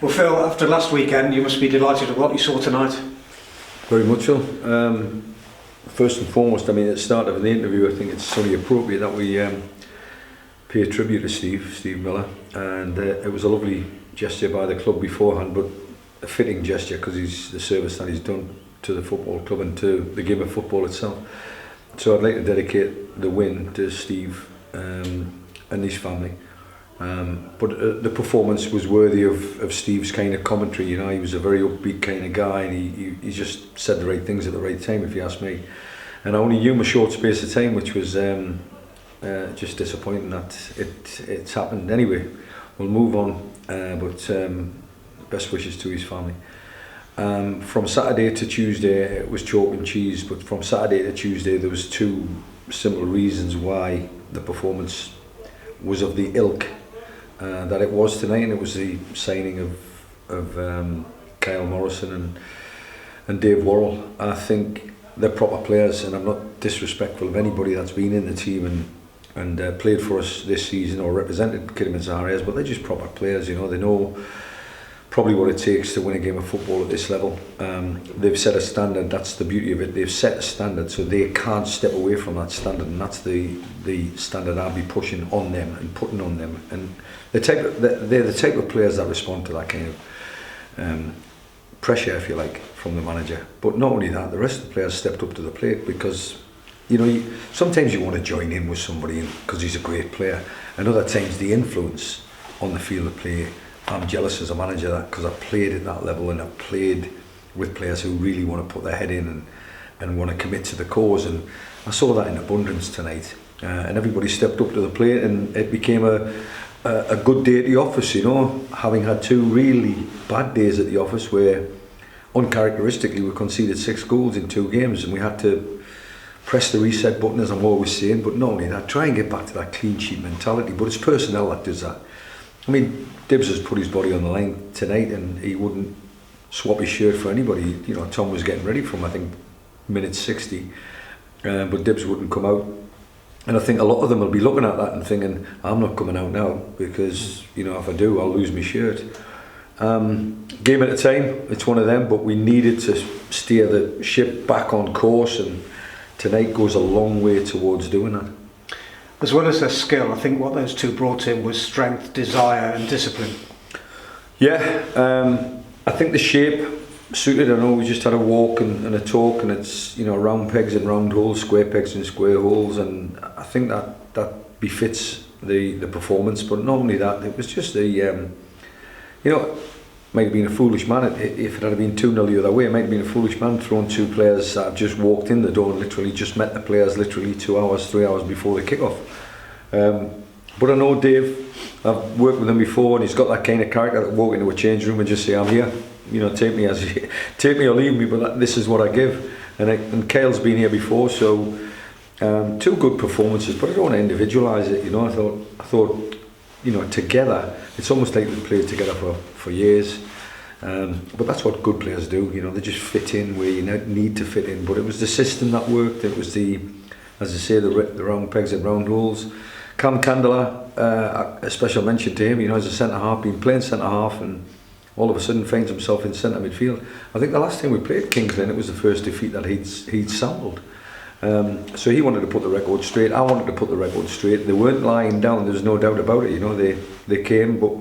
Well, Phil, after last weekend, you must be delighted with what you saw tonight. Very much so. First and foremost, I mean, at the start of the interview, I think it's only appropriate that we pay a tribute to Steve Miller, and it was a lovely gesture by the club beforehand, but a fitting gesture because he's the service that he's done to the football club and to the game of football itself. So I'd like to dedicate the win to Steve and his family. But the performance was worthy of Steve's kind of commentary. You know, he was a very upbeat kind of guy, and he just said the right things at the right time, if you ask me. And I only knew him a short space of time, which was just disappointing that it's happened. Anyway, we'll move on, but best wishes to his family. From Saturday to Tuesday it was chalk and cheese, but from Saturday to Tuesday there was two simple reasons why the performance was of the ilk that it was tonight, and it was the signing of Kyle Morrison and Dave Worrell. I think they're proper players, and I'm not disrespectful of anybody that's been in the team and played for us this season or represented Kidderminster Harriers, but they're just proper players. You know, they know probably what it takes to win a game of football at this level. They've set a standard. That's the beauty of it. They've set a standard, so they can't step away from that standard, and that's the standard I'll be pushing on them and putting on them. And they're the type of players that respond to that kind of pressure, if you like, from the manager. But not only that, the rest of the players stepped up to the plate, because you know, sometimes you want to join in with somebody because he's a great player, and other times the influence on the field of play, I'm jealous as a manager that, because I've played at that level and I've played with players who really want to put their head in and want to commit to the cause, and I saw that in abundance tonight, and everybody stepped up to the plate, and it became a good day at the office. You know, having had two really bad days at the office where uncharacteristically we conceded 6 goals in 2 games, and we had to press the reset button, as I'm always saying. But not only that, try and get back to that clean sheet mentality, but it's personnel that does that. I mean, Dibbs has put his body on the line tonight, and he wouldn't swap his shirt for anybody. You know, Tom was getting ready from, I think, minute 60, but Dibbs wouldn't come out. And I think a lot of them will be looking at that and thinking, I'm not coming out now, because, you know, if I do, I'll lose my shirt. Game at a time, it's one of them, but we needed to steer the ship back on course, and tonight goes a long way towards doing that. As well as their skill, I think what those two brought in was strength, desire and discipline. Yeah, I think the shape suited. I know we just had a walk and a talk, and it's, you know, round pegs in round holes, square pegs in square holes, and I think that befits the performance. But not only that, it was just you know, might have been a foolish man if it had been 2-0 the other way. It might have been a foolish man throwing 2 players that have just walked in the door and literally just met the players literally 2 hours, 3 hours before the kick-off. But I know Dave, I've worked with him before, and he's got that kind of character that walk into a change room and just say, I'm here, you know, take me or leave me, but this is what I give. And Kyle's been here before, so 2 good performances, but I don't want to individualise it. You know, I thought, you know, together, it's almost like they've played together for years. But that's what good players do. You know, they just fit in where you need to fit in. But it was the system that worked. It was the, as I say, the round pegs and round holes. Cam Candela, a special mention to him. You know, as a centre half, been playing centre half, and all of a sudden finds himself in centre midfield. I think the last time we played Kings Lynn, it was the first defeat that he'd sampled. So he wanted to put the record straight. I wanted to put the record straight. They weren't lying down. There's no doubt about it. You know, they came, but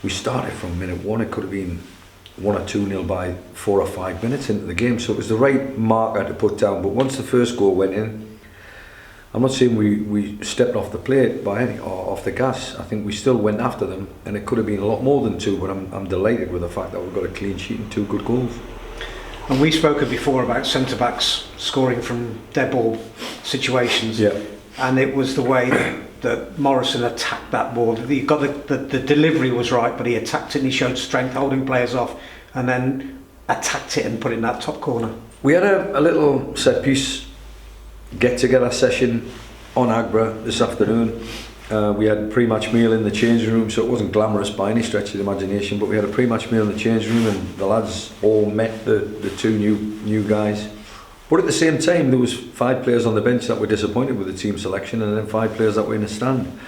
we started from minute 1. It could have been 1 or 2-0 by 4 or 5 minutes into the game. So it was the right marker to put down. But once the first goal went in, I'm not saying we stepped off the plate or off the gas. I think we still went after them, and it could have been a lot more than 2. But I'm delighted with the fact that we've got a clean sheet and 2 good goals. And we've spoken before about centre-backs scoring from dead ball situations. Yeah. And it was the way that Morrison attacked that ball. He got the delivery was right, but he attacked it and he showed strength, holding players off, and then attacked it and put it in that top corner. We had a little set-piece get-together session on Agbra this afternoon. We had a pre-match meal in the changing room, so it wasn't glamorous by any stretch of the imagination, but we had a pre-match meal in the changing room, and the lads all met the 2 new guys. But at the same time, there was 5 players on the bench that were disappointed with the team selection, and then 5 players that were in the stand.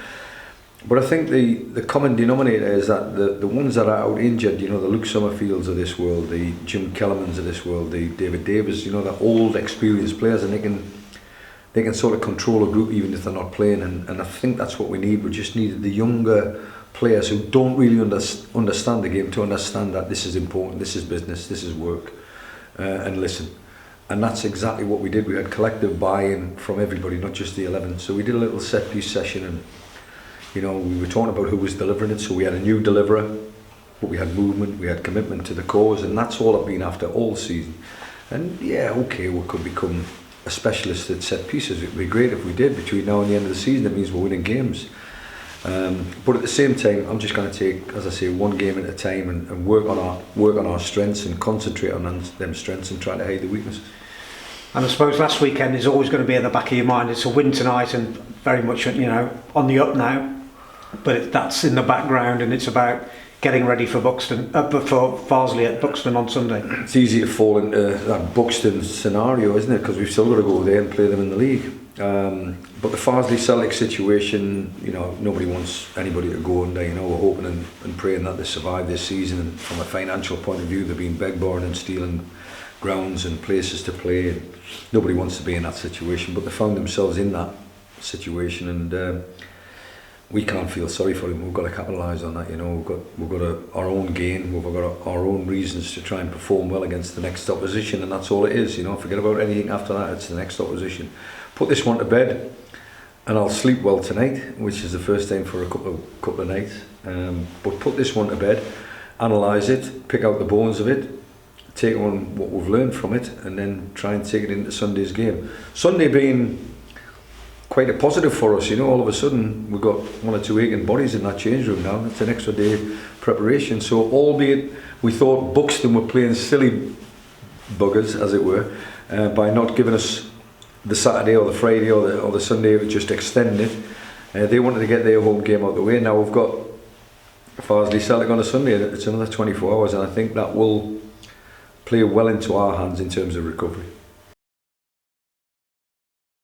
But I think the common denominator is that the ones that are out injured, you know, the Luke Summerfields of this world, the Jim Kellermans of this world, the David Davis, you know, the old experienced players, and they can sort of control a group even if they're not playing, and I think that's what we need. We just need the younger players who don't really understand the game to understand that this is important, this is business, this is work, and listen. And that's exactly what we did. We had collective buy-in from everybody, not just the 11. So we did a little set-piece session, and you know, we were talking about who was delivering it. So we had a new deliverer, but we had movement, we had commitment to the cause, and that's all I've been after all season. And yeah, okay, we could become a specialist at set pieces. It'd be great if we did between now and the end of the season. It means we're winning games. But at the same time, I'm just going to take, as I say, one game at a time, and work on our strengths and concentrate on them strengths and try to hide the weaknesses. And I suppose last weekend is always going to be at the back of your mind. It's a win tonight and very much, you know, on the up now. But that's in the background, and it's about getting ready for Buxton, for Farsley at Buxton on Sunday. It's easy to fall into that Buxton scenario, isn't it? Because we've still got to go there and play them in the league. But the Farsley Celtic situation, you know, nobody wants anybody to go under. You know, we're hoping and praying that they survive this season. And from a financial point of view, they've been begborn and stealing grounds and places to play. And nobody wants to be in that situation, but they found themselves in that situation, and we can't feel sorry for them. We've got to capitalise on that. You know, we've got our own gain. We've got our own reasons to try and perform well against the next opposition, and that's all it is. You know, forget about anything after that. It's the next opposition. Put this one to bed, and I'll sleep well tonight, which is the first time for a couple of nights. But put this one to bed, analyse it, pick out the bones of it, take on what we've learned from it, and then try and take it into Sunday's game. Sunday being quite a positive for us, you know. All of a sudden we've got one or two aching bodies in that change room now. It's an extra day preparation. So albeit we thought Buxton were playing silly buggers, as it were, by not giving us the Saturday or the Friday or the Sunday, just extend it. They wanted to get their home game out of the way. Now we've got Farsley Celtic on a Sunday, and it's another 24 hours, and I think that will play well into our hands in terms of recovery.